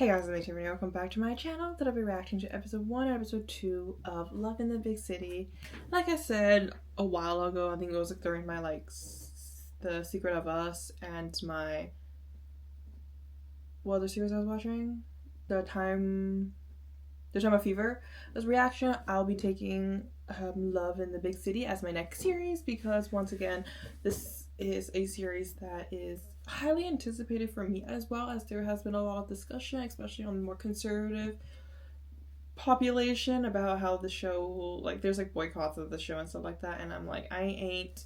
Hey guys, I'm Tiffany. Welcome back to my channel that I'll be reacting to episode 1 and episode 2 of Love in the Big City. Like I said a while ago, I think it was like during my The Secret of Us and my what other series I was watching? The Time of Fever. As reaction, I'll be taking Love in the Big City as my next series because once again, this is a series that is highly anticipated for me, as well as there has been a lot of discussion, especially on the more conservative population, about how the show, like there's like boycotts of the show and stuff like that, and I'm like, I ain't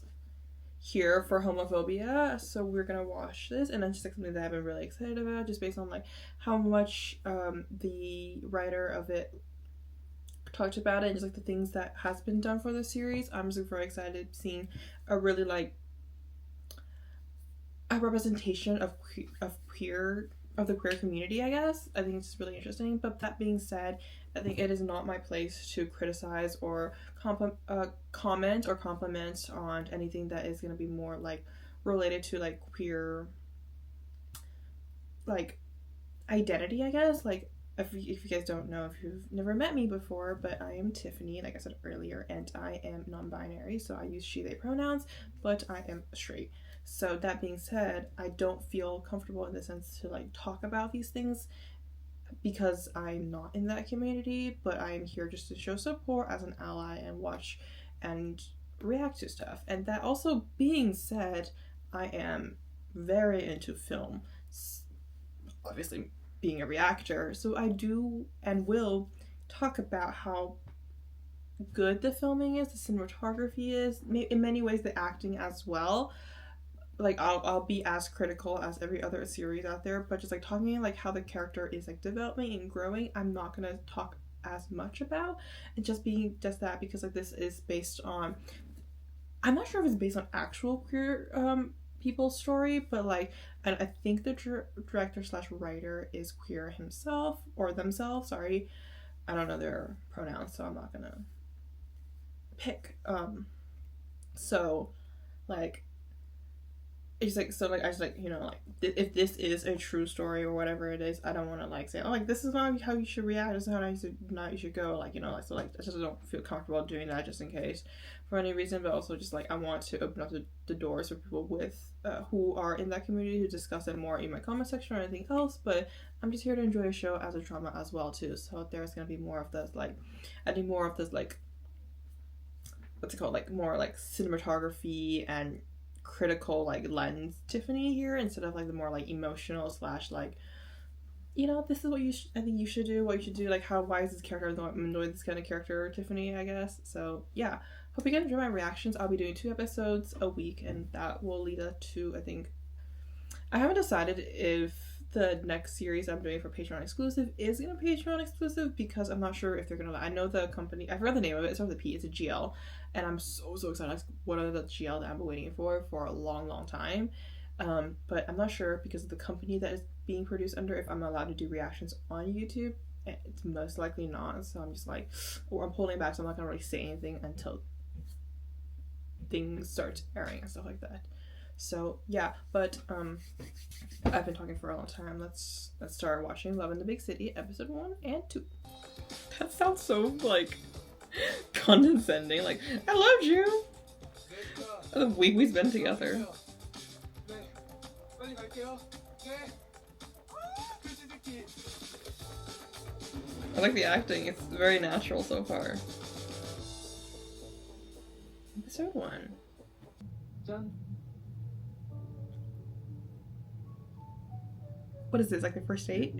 here for homophobia, so we're gonna watch this. And that's just like something that I've been really excited about, just based on like how much the writer of it talked about it and just like the things that has been done for the series. I'm super excited seeing a really like a representation of the queer community, I guess. I think it's really interesting. But that being said, I think it is not my place to criticize or comment or compliment on anything that is going to be more like related to like queer like identity, I guess. Like if you guys don't know, if you've never met me before, but I am Tiffany, like I said earlier, and I am non-binary, so I use she they pronouns, but I am straight. So that being said, I don't feel comfortable in the sense to like talk about these things because I'm not in that community, but I am here just to show support as an ally and watch and react to stuff. And that also being said, I am very into film, obviously being a reactor, so I do and will talk about how good the filming is, the cinematography is, in many ways the acting as well. Like I'll be as critical as every other series out there, but just like talking like how the character is like developing and growing, I'm not gonna talk as much about. And just being just that, because like this is based on, I'm not sure if it's based on actual queer people's story, but like, and I think the director slash writer is queer himself or themselves. Sorry, I don't know their pronouns, so I'm not gonna pick. So like it's like, so like I just like, you know, like if this is a true story or whatever it is, I don't want to like say, oh, like this is not how you should react, this is how you should go, like, you know, like, so like I just don't feel comfortable doing that just in case for any reason. But also just like I want to open up the doors for people with who are in that community to discuss it more in my comment section or anything else. But I'm just here to enjoy a show as a drama as well too, so there's gonna be more of this like, I think more of this like, what's it called, like more like cinematography and critical like lens Tiffany here, instead of like the more like emotional slash like, you know, this is what I think you should do, what you should do, like how, why is this character annoyed, this kind of character Tiffany, I guess. So yeah, hope you guys enjoy my reactions. I'll be doing 2 episodes a week, and that will lead up to, I think, I haven't decided if the next series I'm doing for Patreon exclusive is gonna be Patreon exclusive, because I'm not sure if they're gonna, I know the company, I forgot the name of it, it starts with a P, it's a GL, and I'm so excited. Like, what are the GL that I've been waiting for a long time. But I'm not sure, because of the company that is being produced under, if I'm allowed to do reactions on YouTube. It's most likely not, so I'm just like, or I'm holding back, so I'm not gonna really say anything until things start airing and stuff like that. So yeah, but I've been talking for a long time. Let's start watching Love in the Big City episode 1 and 2. That sounds so like condescending. Like, I loved you. The week we've been together. I like the acting. It's very natural so far. Episode 1. What is this, like the first date?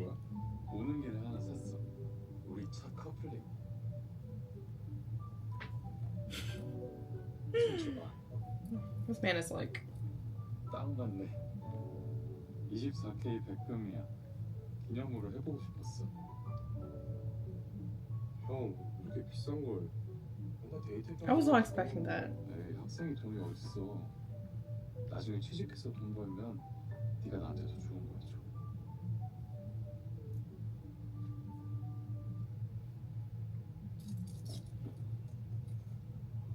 This man is like, 땅 같네. 24K 백금이야. 기념으로 해보고 싶었어. 형, 이렇게 비싼 걸 뭔가 데이트. I was not expecting that. 에이, 학생이 돈이 어딨어. 나중에 취직해서 돈 벌면 네가 나한테 더 좋은 거 해줘.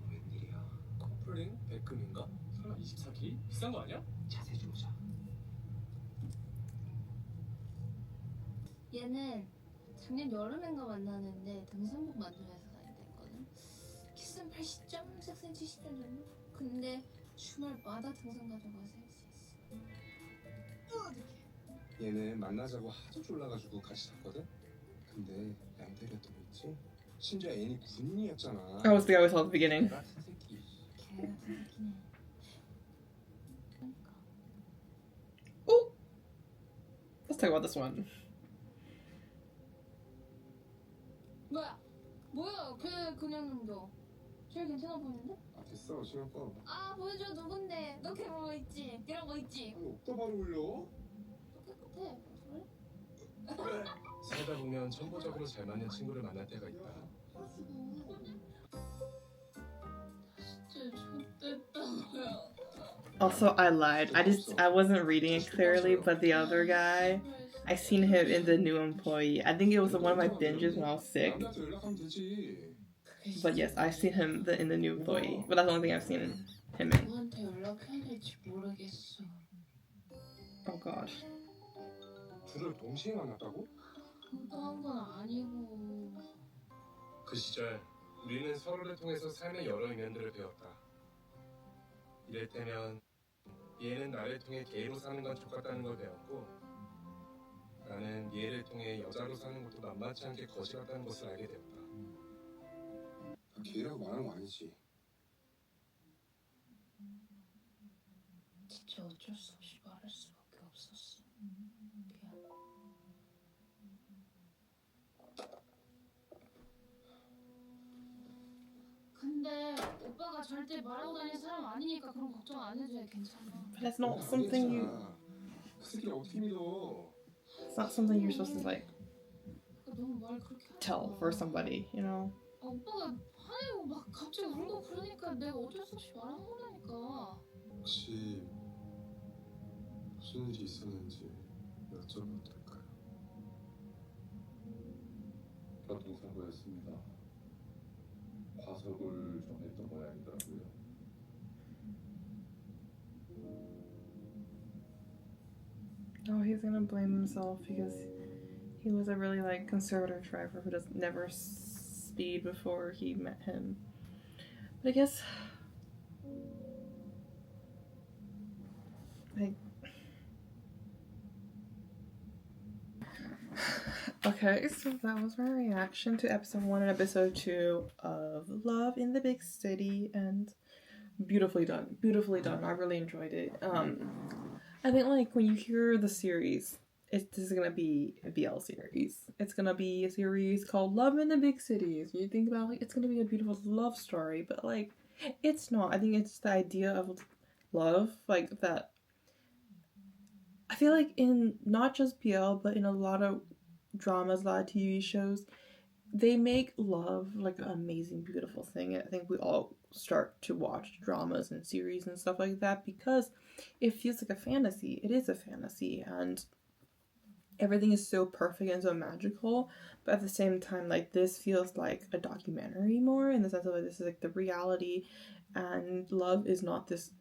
웬일이야? 커플링 백금인가? 설마 24K? 비싼 거 아니야? 자세히 좀 보자. 얘는 작년 여름엔가 만나는데 등산복 만들면서 다닌다거든. 키스는 80점, 섹스는 70점 정도. 근데 주말마다 등산 가져가서 헬스했어. 어떡해. 얘는 만나자고 하도 졸라가지고 같이 잤거든? 근데 양대리가 또 있지? 심지어 애인이 군인이었잖아. I was the guy we saw at the beginning. 같은 새끼. 걔 같은 새끼네. 그러니까. Oh, let's talk about this one. 뭐야? 걔 그냥 넘겨. 제일 괜찮아 보이는데? 아 됐어 신경 꺼. 아 보여줘 누군데? 너 걔 뭐 있지? 이런 거 있지? 아니 없다 바로 올려. 똑같아. 그래? 살다 보면 천부적으로 잘 맞는 친구를 만날 때가 있다. 진짜 좋댔다 뭐야. Also, I lied. I wasn't reading it clearly, but the other guy, I seen him in the new employee. I think it was one of my binges when I was sick. 남자한테 연락하면 되지. But yes, I've seen him in the new employee. But that's the only thing I've seen him in. 누구한테 연락해야 될지 모르겠어. Oh god. 둘을 동시에 만났다고? 의도한 건 아니고. 그 시절 우리는 서로를 통해서 삶의 여러 이면들을 배웠다. 이를테면 얘는 나를 통해 게이로 사는 건 족같다는 걸 배웠고 나는 얘를 통해 여자로 사는 것도 만만치 않게 거지 같다는 것을 알게 되었다. 게이라고 말하는 거 아니지? 진짜 어쩔 수 없이 말할 수밖에 없었어. 미안. 근데 오빠가 절대 말하고 다니는 사람 아니니까 그런 걱정 안 해도 돼. 괜찮아. But that's not something you. 그 새끼를 어떻게 믿어? It's not something you're supposed to like 너무 말 그렇게 하지 tell 마. for somebody, you know. 오빠가 화내고 막 갑자기 울고 그러니까 내가 어쩔 수 없이 말한 거라니까. 혹시 무슨 일이 있었는지 여쭤봐도 될까요? 교통사고였습니다. 과속을 좀 했던 모양이더라고요. Oh, he's gonna blame himself because he was a really like conservative driver who does never speed before he met him. But I guess like okay, so that was my reaction to episode 1 and episode 2 of Love in the Big City, and beautifully done. I really enjoyed it. I think like when you hear the series, this is gonna be a BL series. It's gonna be a series called Love in the Big Cities. You think about like it's gonna be a beautiful love story, but like it's not. I think it's the idea of love, like that. I feel like in not just BL, but in a lot of dramas, a lot of TV shows, they make love like an amazing, beautiful thing. I think we all start to watch dramas and series and stuff like that because it feels like a fantasy. It is a fantasy, and everything is so perfect and so magical. But at the same time, like this feels like a documentary more in the sense of like this is like the reality, and love is not this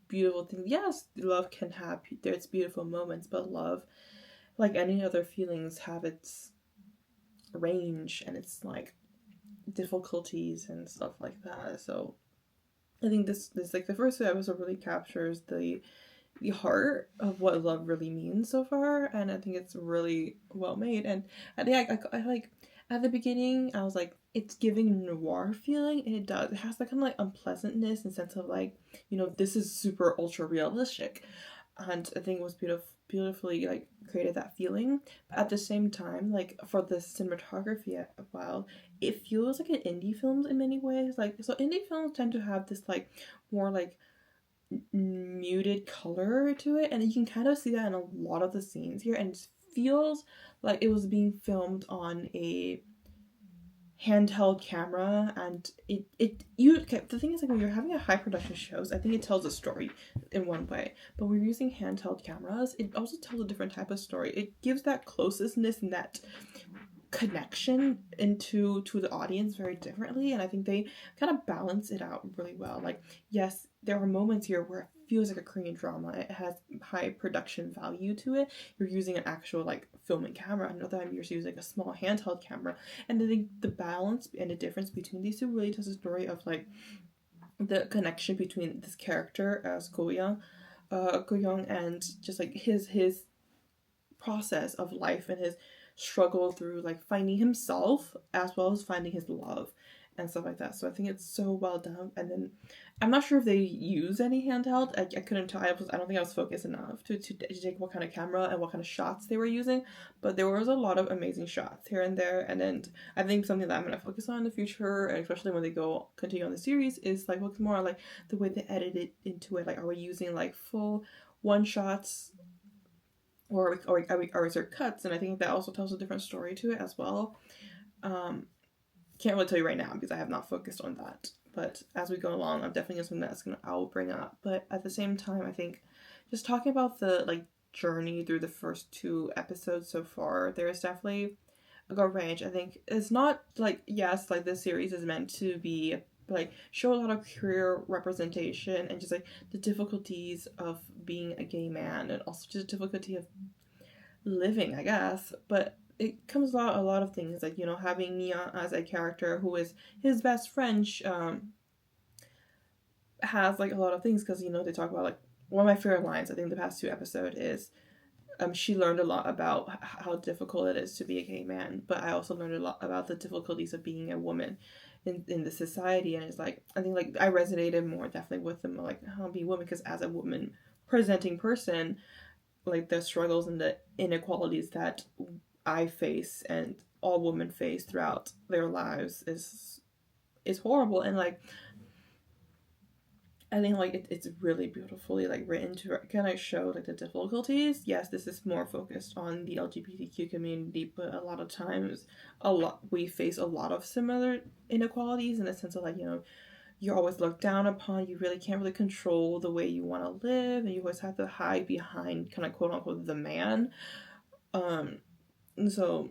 beautiful thing. Yes, love can have its beautiful moments, but love, like any other feelings, have its range and its like difficulties and stuff like that. So I think this like the first episode really captures the heart of what love really means so far, and I think it's really well made. And I think I like at the beginning I was like it's giving noir feeling, and it does. It has that kind of like unpleasantness in the sense of like, you know, this is super ultra realistic, and I think it was beautifully like created that feeling. But at the same time, like for the cinematography as well, it feels like an indie film in many ways. Like so indie films tend to have this like more like muted color to it, and you can kind of see that in a lot of the scenes here, and it feels like it was being filmed on a handheld camera. And the thing is like when you're having a high production shows, I think it tells a story in one way, but when you're using handheld cameras, it also tells a different type of story. It gives that closeness and that connection to the audience very differently, and I think they kind of balance it out really well. Like yes, there are moments here where it feels like a Korean drama. It has high production value to it. You're using an actual like filming camera. Another time you're using like a small handheld camera. And I think the balance and the difference between these two really tells a story of like the connection between this character as Go-young, and just like his process of life and his struggle through like finding himself as well as finding his love and stuff like that. So I think it's so well done. And then I'm not sure if they use any handheld. I couldn't tell. I don't think I was focused enough to take what kind of camera and what kind of shots they were using. But there was a lot of amazing shots here and there. And then I think something that I'm gonna focus on in the future, and especially when they continue on the series, is like look more like the way they edit it into it. Like, are we using like full one shots, or is there cuts? And I think that also tells a different story to it as well. Can't really tell you right now because I have not focused on that. But as we go along, I'm definitely something I will bring up. But at the same time, I think just talking about the like journey through the first 2 episodes so far, there is definitely a good range. I think it's not like, yes, like this series is meant to be like show a lot of queer representation and just like the difficulties of being a gay man, and also just the difficulty of living, I guess. But it comes out a lot of things, like, you know, having Nia as a character who is his best friend, has like a lot of things, because, you know, they talk about like one of my favorite lines I think the past 2 episodes is she learned a lot about how difficult it is to be a gay man, but I also learned a lot about the difficulties of being a woman in the society. And it's like, I think like I resonated more definitely with them, like how to be a woman, because as a woman presenting person, like the struggles and the inequalities that I face and all women face throughout their lives is horrible. And like I think like it's really beautifully like written to kind of show like the difficulties. Yes, this is more focused on the LGBTQ community, but a lot of times we face a lot of similar inequalities, in the sense of like, you know, you're always looked down upon. You really can't really control the way you want to live, and you always have to hide behind kind of quote unquote the man. And so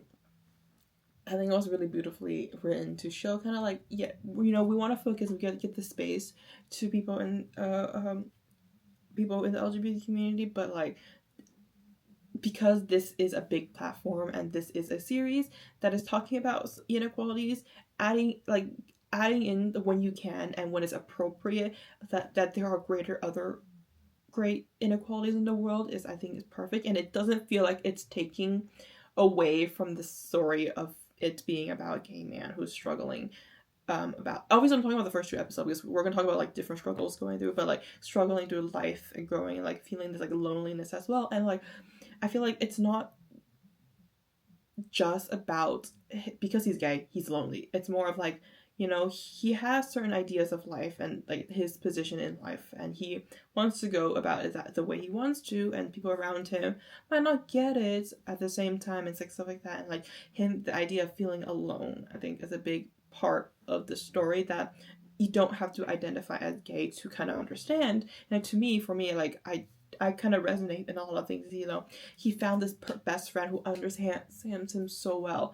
I think it was really beautifully written to show kind of like, yeah, you know, we want to focus and get the space to people in people in the LGBT community, but like because this is a big platform and this is a series that is talking about inequalities, adding in when you can and when it's appropriate, that there are other great inequalities in the world, is I think is perfect. And it doesn't feel like it's taking away from the story of it being about a gay man who's struggling, about, obviously I'm talking about the first 2 episodes because we're gonna talk about like different struggles going through, but like struggling through life and growing and like feeling this like loneliness as well. And like I feel like it's not just about because he's gay he's lonely. It's more of like, you know, he has certain ideas of life and like his position in life, and he wants to go about it the way he wants to, and people around him might not get it at the same time, and stuff like that. And like him, the idea of feeling alone, I think is a big part of the story that you don't have to identify as gay to kind of understand. And to me, for me, like I kind of resonate in a lot of things. You know, he found this best friend who understands him so well.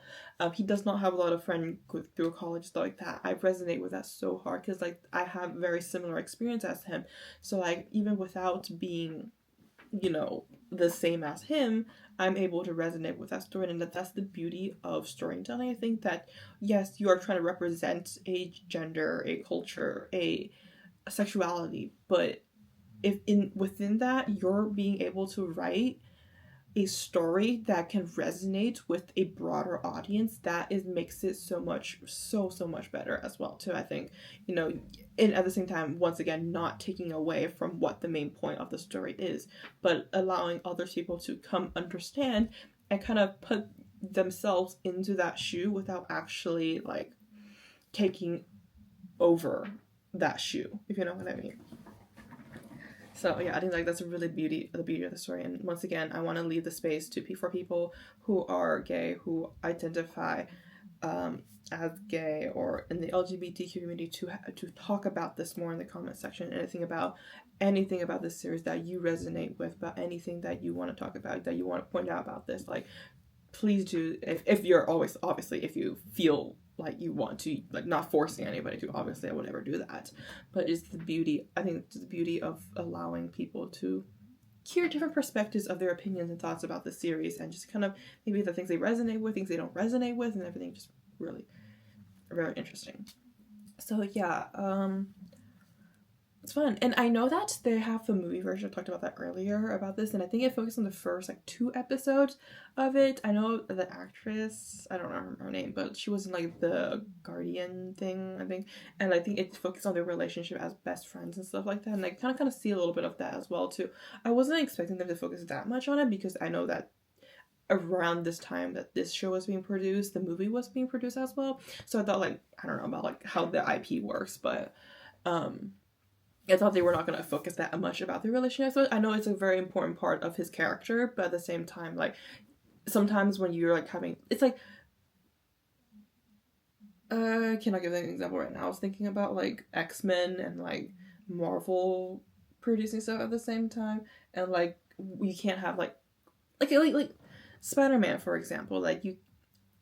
He does not have a lot of friends through college, stuff like that. I resonate with that so hard because like I have very similar experience as him. So like even without being, you know, the same as him, I'm able to resonate with that story. And that's the beauty of storytelling. I think that yes, you are trying to represent a gender, a culture, a sexuality, but if within that you're being able to write a story that can resonate with a broader audience, that is makes it so much better as well too, I think. You know, and at the same time, once again, not taking away from what the main point of the story is, but allowing other people to come understand and kind of put themselves into that shoe without actually like taking over that shoe, if you know what I mean. So yeah, I think like that's really the beauty of the story. And once again, I want to leave the space for people who are gay, who identify as gay or in the LGBTQ community, to talk about this more in the comment section. Anything about this series that you resonate with, about anything that you want to talk about, that you want to point out about this, like please do. If you're always, obviously, if you feel like you want to, like, not forcing anybody to. Obviously I would never do that, but it's the beauty, I think it's the beauty of allowing people to hear different perspectives of their opinions and thoughts about the series, and just kind of maybe the things they resonate with, things they don't resonate with, and everything. Just really very interesting. So yeah, it's fun. And I know that they have the movie version. I talked about that earlier about this, and I think it focused on the first like 2 episodes of it. I know the actress, I don't remember her name, but she was in like the Guardian thing, I think. And I think it focused on their relationship as best friends and stuff like that. And I kind of see a little bit of that as well too. I wasn't expecting them to focus that much on it, because I know that around this time that this show was being produced, the movie was being produced as well. So I thought, like, I don't know about like how the IP works, but I thought they were not going to focus that much about the relationship. So I know it's a very important part of his character, but at the same time, like, sometimes when you're like having, it's like, can I give an example right now? I was thinking about like X-Men and like Marvel producing stuff at the same time, and like we can't have like Spider-Man, for example. Like, you,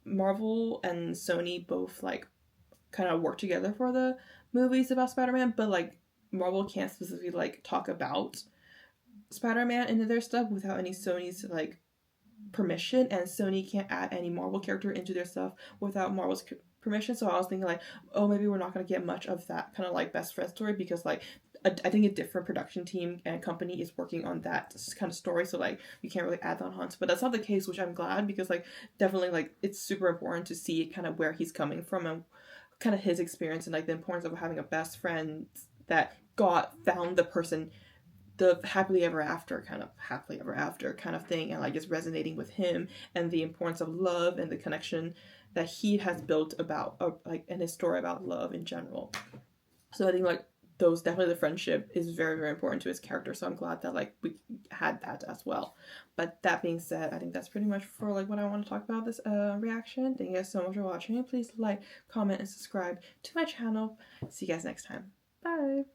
Marvel and Sony both like kind of work together for the movies about Spider-Man, but like Marvel can't specifically like talk about Spider-Man into their stuff without any Sony's like permission, and Sony can't add any Marvel character into their stuff without Marvel's permission. So I was thinking like, oh, maybe we're not going to get much of that kind of like best friend story, because like I think a different production team and company is working on that kind of story, so like you can't really add that on. But that's not the case, which I'm glad, because like definitely like it's super important to see kind of where he's coming from and kind of his experience, and like the importance of having a best friend that found the person, the happily ever after kind of thing, and like it's resonating with him, and the importance of love and the connection that he has built about like in his story about love in general. So I think like those, definitely the friendship is very, very important to his character, so I'm glad that like we had that as well. But that being said, I think that's pretty much for like what I want to talk about this reaction. Thank you guys so much for watching. Please like, comment, and subscribe to my channel. See you guys next time. Bye.